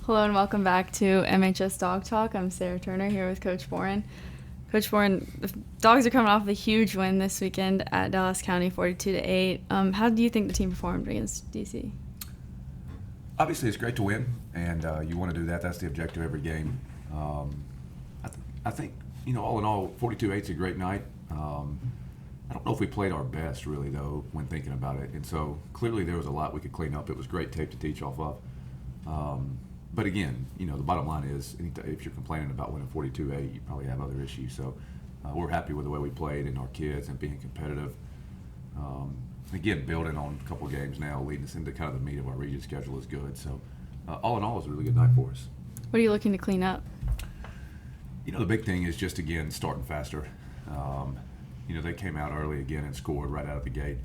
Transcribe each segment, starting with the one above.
Hello and welcome back to MHS Dog Talk. I'm Sarah Turner here with Coach Boren. Coach Boren, the Dogs are coming off a huge win this weekend at Dallas County, 42-8. How do you think the team performed against DC? Obviously, it's great to win, and you want to do that. That's the objective every game. I think, all in all, 42-8 is a great night. I don't know if we played our best, really, though, when thinking about it. And so, clearly, there was a lot we could clean up. It was great tape to teach off of. But again, the bottom line is, if you're complaining about winning 42-8, you probably have other issues. So we're happy with the way we played and our kids and being competitive. Again, building on a couple of games now, leading us into kind of the meat of our region schedule is good. So all in all, it was a really good night for us. What are you looking to clean up? The big thing is just, again, starting faster. They came out early again and scored right out of the gate.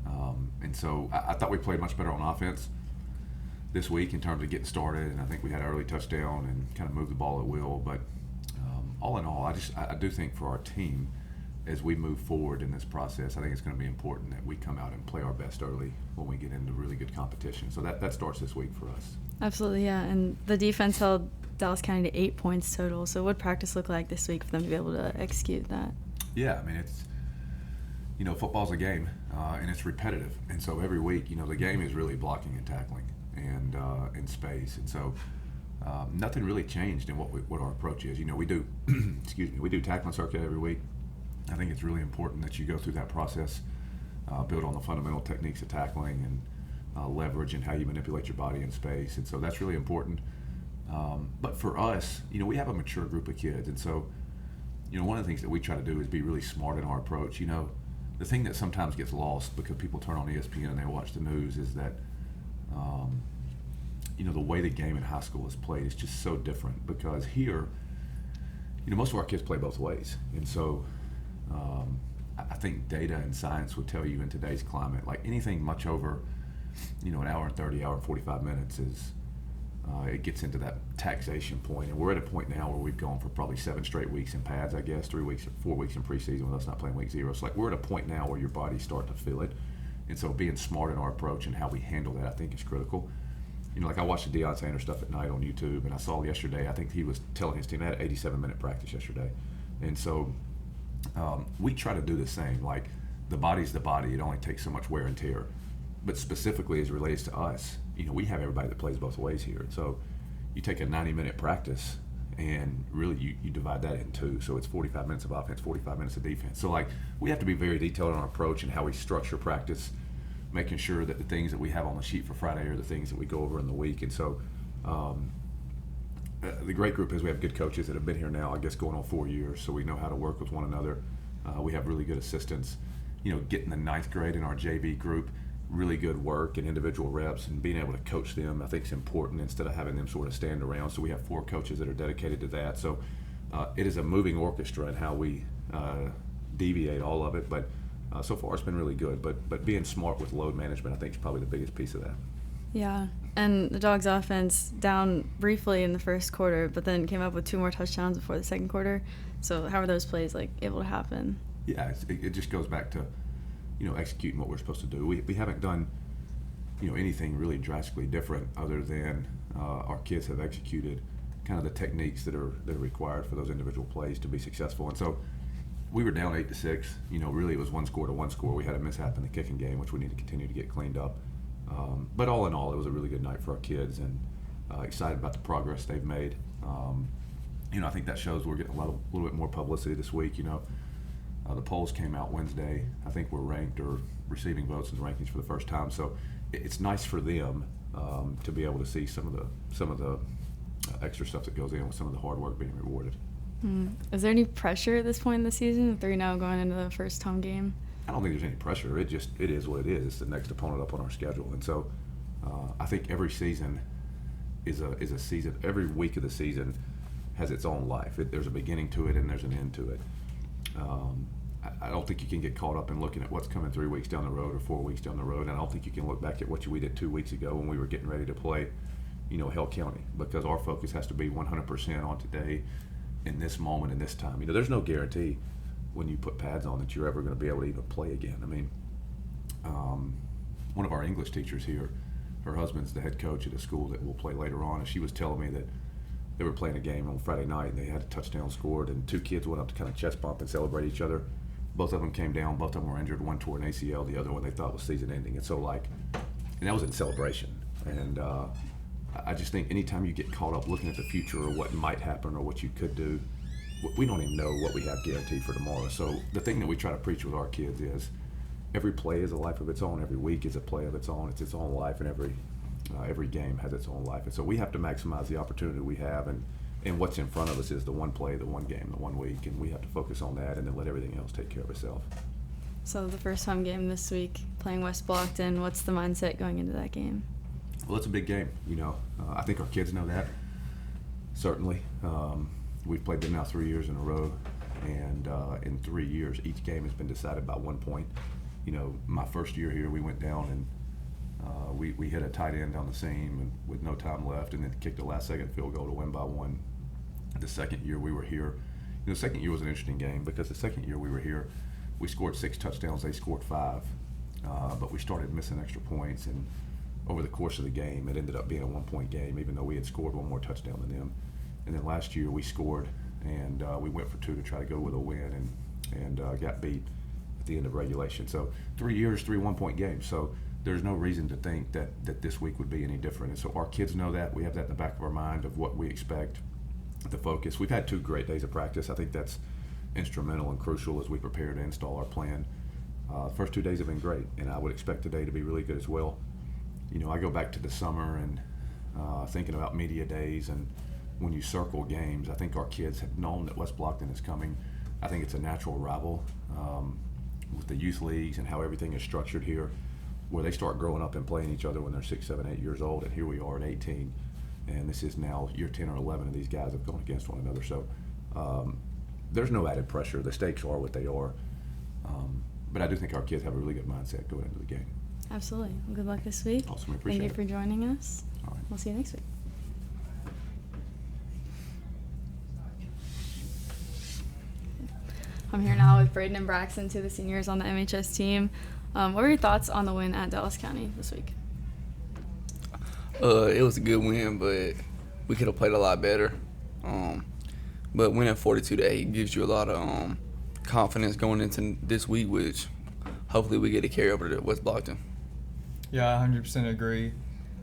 And so I thought we played much better on offense this week in terms of getting started, and I think we had an early touchdown and kind of moved the ball at will. But all in all, I do think for our team, as we move forward in this process, I think it's going to be important that we come out and play our best early when we get into really good competition. So that starts this week for us. Absolutely, yeah. And the defense held Dallas County to 8 points total. So what practice look like this week for them to be able to execute that? Yeah, it's football's a game, and it's repetitive. And so every week, the game is really blocking and tackling and in space. And so nothing really changed in what our approach is. We do, we do tackling circuit every week. I think it's really important that you go through that process, build on the fundamental techniques of tackling and leverage and how you manipulate your body in space. And so that's really important. But for us, we have a mature group of kids. And so, one of the things that we try to do is be really smart in our approach. The thing that sometimes gets lost because people turn on ESPN and they watch the news is that, the way the game in high school is played is just so different because here, most of our kids play both ways. And so I think data and science would tell you in today's climate, like anything much over, an hour and 30, hour and 45 minutes is, it gets into that taxation point. And we're at a point now where we've gone for probably 7 straight weeks in pads, I guess, 3 weeks, 4 weeks in preseason with us not playing week 0. So we're at a point now where your body's starting to feel it. And so being smart in our approach and how we handle that, I think is critical. I watched the Deion Sanders stuff at night on YouTube, and I saw yesterday, I think he was telling his team they had an 87-minute practice yesterday. And so we try to do the same. Like, the body's the body. It only takes so much wear and tear. But specifically as it relates to us, we have everybody that plays both ways here. So you take a 90-minute practice and really you divide that in two. So it's 45 minutes of offense, 45 minutes of defense. So we have to be very detailed in our approach and how we structure practice, making sure that the things that we have on the sheet for Friday are the things that we go over in the week. And so the great group is we have good coaches that have been here now, I guess, going on 4 years. So we know how to work with one another. We have really good assistants. Getting the 9th grade in our JV group, really good work and individual reps and being able to coach them, I think is important instead of having them sort of stand around. So we have 4 coaches that are dedicated to that. So it is a moving orchestra in how we deviate all of it. But so far it's been really good. But being smart with load management, I think, is probably the biggest piece of that. Yeah, and the Dogs' offense down briefly in the first quarter, but then came up with 2 more touchdowns before the second quarter. So how are those plays able to happen? Yeah, it just goes back to executing what we're supposed to do. We haven't done anything really drastically different other than our kids have executed kind of the techniques that are required for those individual plays to be successful. And so we were down 8-6. Really it was 1 score to 1 score. We had a mishap in the kicking game, which we need to continue to get cleaned up. But all in all, it was a really good night for our kids, and excited about the progress they've made. I think that shows we're getting a little bit more publicity this week. The polls came out Wednesday. I think we're ranked or receiving votes in the rankings for the first time. So it's nice for them to be able to see some of the extra stuff that goes in with some of the hard work being rewarded. Is there any pressure at this point in the season if they're now going into the first home game? I don't think there's any pressure. It is what it is. It's the next opponent up on our schedule. And so I think every season is a season. Every week of the season has its own life. There's a beginning to it and there's an end to it. I don't think you can get caught up in looking at what's coming 3 weeks down the road or 4 weeks down the road. And I don't think you can look back at what we did 2 weeks ago when we were getting ready to play, Hale County, because our focus has to be 100% on today, in this moment, in this time. There's no guarantee when you put pads on that you're ever going to be able to even play again. One of our English teachers here, her husband's the head coach at a school that we'll play later on, and she was telling me that they were playing a game on Friday night and they had a touchdown scored, and 2 kids went up to kind of chest bump and celebrate each other. Both of them came down, both of them were injured. One tore an ACL, the other one they thought was season ending. And so and that was in celebration. And I just think anytime you get caught up looking at the future or what might happen or what you could do, we don't even know what we have guaranteed for tomorrow. So the thing that we try to preach with our kids is every play is a life of its own, every week is a play of its own, it's its own life, and every game has its own life. And so we have to maximize the opportunity we have, and what's in front of us is the one play, the one game, the 1 week, and we have to focus on that and then let everything else take care of itself. So the first home game this week, playing West Blockton, what's the mindset going into that game? Well, it's a big game, I think our kids know that, certainly. We've played them now 3 years in a row, and in 3 years, each game has been decided by 1 point. My first year here, we went down and we hit a tight end down the seam and with no time left, and then kicked a last-second field goal to win by 1. The second year we were here, the second year was an interesting game because the second year we were here, we scored 6 touchdowns, they scored 5, but we started missing extra points, and over the course of the game, it ended up being a 1-point game, even though we had scored 1 more touchdown than them. And then last year we scored, and we went for 2 to try to go with a win, and got beat at the end of regulation. So 3 years, 3 1-point games. So there's no reason to think that this week would be any different. And so our kids know that. We have that in the back of our mind of what we expect, the focus. We've had 2 great days of practice. I think that's instrumental and crucial as we prepare to install our plan. The first 2 days have been great, and I would expect today to be really good as well. I go back to the summer and thinking about media days, and when you circle games, I think our kids have known that West Blockton is coming. I think it's a natural rival with the youth leagues and how everything is structured here, where they start growing up and playing each other when they're 6, 7, 8 years old, and here we are at 18, and this is now year 10 or 11, and these guys have gone against one another. So there's no added pressure. The stakes are what they are, but I do think our kids have a really good mindset going into the game. Absolutely. Well, good luck this week. Awesome. We appreciate it. Thank you for joining us. All right. We'll see you next week. I'm here now with Braden and Braxton, 2 of the seniors on the MHS team. What were your thoughts on the win at Dallas County this week? It was a good win, but we could have played a lot better. But winning 42-8 gives you a lot of confidence going into this week, which hopefully we get to carry over to West Blockton. Yeah, I 100% agree.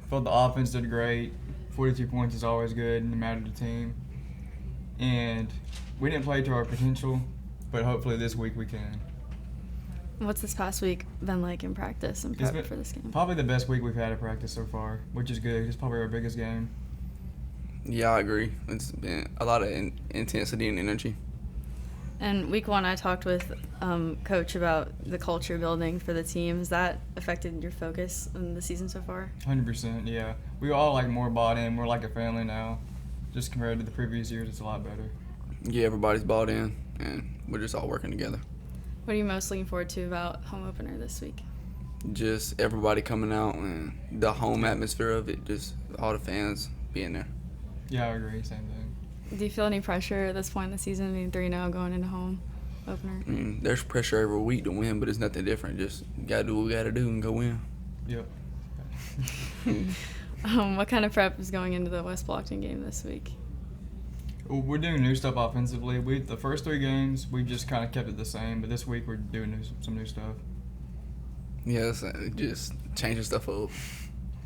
I felt the offense did great. 42 points is always good no matter the team. And we didn't play to our potential, but hopefully this week we can. What's this past week been like in practice and prep for this game? Probably the best week we've had at practice so far, which is good. It's probably our biggest game. Yeah, I agree. It's been a lot of intensity and energy. And week 1, I talked with Coach about the culture building for the team. Has that affected your focus in the season so far? 100%, yeah. We all more bought in. We're like a family now. Just compared to the previous years, it's a lot better. Yeah, everybody's bought in, and we're just all working together. What are you most looking forward to about home opener this week? Just everybody coming out and the home atmosphere of it, just all the fans being there. Yeah, I agree. Same thing. Do you feel any pressure at this point in the season, being 3-0 going into home opener? I mean, there's pressure every week to win, but it's nothing different. Just got to do what we got to do and go win. Yep. What kind of prep is going into the West Blockton game this week? We're doing new stuff offensively. The first 3 games, we just kind of kept it the same, but this week we're doing some new stuff. Yes, just changing stuff up.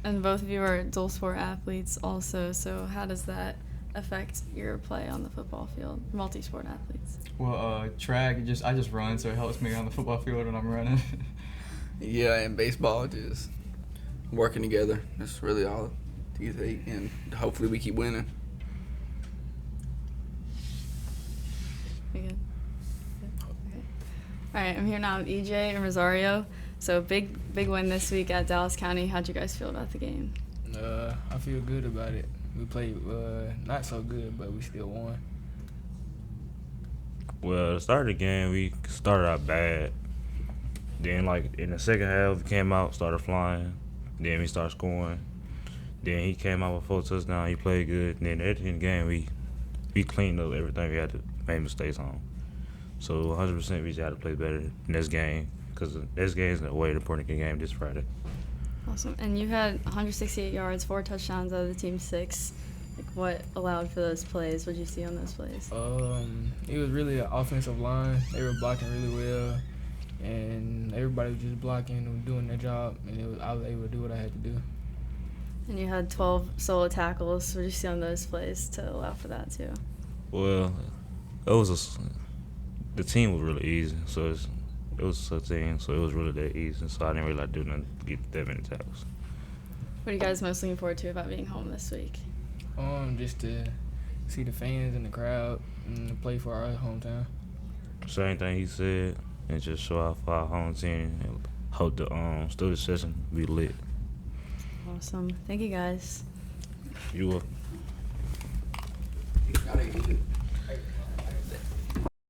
And both of you are dual sport athletes also, so how does that affect your play on the football field, multi-sport athletes? Well, track, I just run, so it helps me on the football field when I'm running. Yeah, and baseball, just working together. That's really all you take, and hopefully we keep winning. We good? Okay. All right, I'm here now with EJ and Rosario. So big win this week at Dallas County. How'd you guys feel about the game? I feel good about it. We played not so good, but we still won. Well, to start the game, we started out bad. Then, in the second half, we came out, started flying. Then we started scoring. Then he came out with 4 touchdowns. He played good. And then at the end of the game, we cleaned up everything we had to make mistakes on. So 100% we just had to play better in this game because this game is a way important game this Friday. Awesome. And you had 168 yards, 4 touchdowns out of the team's 6. Like, what allowed for those plays? What did you see on those plays? It was really an offensive line. They were blocking really well, and everybody was just blocking and doing their job, and I was able to do what I had to do. And you had 12 solo tackles. What did you see on those plays to allow for that too? Well, the team was really easy, so it was a team, so it was really that easy. So I didn't really do nothing to get that many tackles. What are you guys most looking forward to about being home this week? Just to see the fans and the crowd and play for our hometown. Same thing he said, and just show out for our home team and hope the student session be lit. Awesome. Thank you guys. You will. Gotta get it.